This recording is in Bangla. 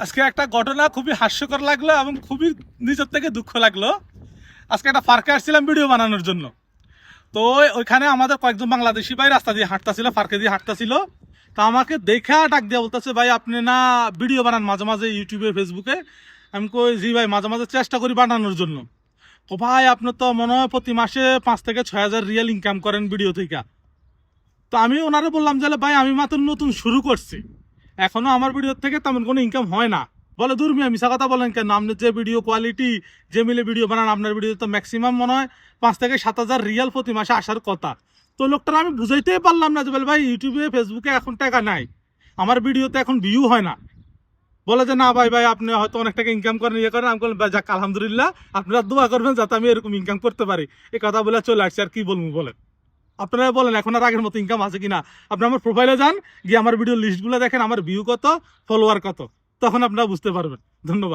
আজকে একটা ঘটনা খুবই হাস্যকর লাগলো এবং খুবই নিজের থেকে দুঃখ লাগলো। আজকে একটা পার্কে আসছিলাম ভিডিও বানানোর জন্য। তো ওইখানে আমাদের কয়েকজন বাংলাদেশি ভাই রাস্তা দিয়ে হাঁটতাছিল, পার্কে দিয়ে হাঁটতাছিল। তা আমাকে দেখা ডাক দিয়ে বলতেছে, ভাই আপনি না ভিডিও বানান মাঝে মাঝে ইউটিউবে ফেসবুকে? আমি কই জি ভাই, মাঝে মাঝে চেষ্টা করি বানানোর জন্য। ও ভাই, আপনি তো মনে হয় প্রতি মাসে 5 থেকে 6 হাজার রিয়েল ইনকাম করেন ভিডিও থেকে। তো আমি ওনারে বললাম যে ভাই আমি মাত্র নতুন শুরু করছি, এখনো আমার ভিডিও থেকে তেমন কোনো ইনকাম হয় না। বলে দূর মিয়া, মিশা কথা বলেন কেন? আপনার যে ভিডিও কোয়ালিটি, যে মিলে ভিডিও বানান, আপনার ভিডিও তো ম্যাক্সিমাম মনে হয় 5 থেকে 7 হাজার রিয়াল প্রতি মাসে আসার কথা। তো লোকটার আমি বুঝাইতেই পারলাম না যে বলে ভাই ইউটিউবে ফেসবুকে এখন টাকা নাই, আমার ভিডিওতে এখন ভিউ হয় না। বলে যে না ভাই ভাই আপনি হয়তো অনেক টাকা ইনকাম করেন, ইয়ে করেন। আমি বললাম যাক আলহামদুলিল্লাহ, আপনারা দোয়া করবেন যাতে আমি এরকম ইনকাম করতে পারি। এই কথা বলে চলে আসছি, আর কি বলবো বলেন? আপনারা বলেন এখন আর আগের মতো ইনকাম আছে কিনা? আপনি আমার প্রোফাইলে যান, গিয়ে আমার ভিডিও লিস্টগুলো দেখেন, আমার ভিউ কত, ফলোয়ার কত, তখন আপনারা বুঝতে পারবেন। ধন্যবাদ।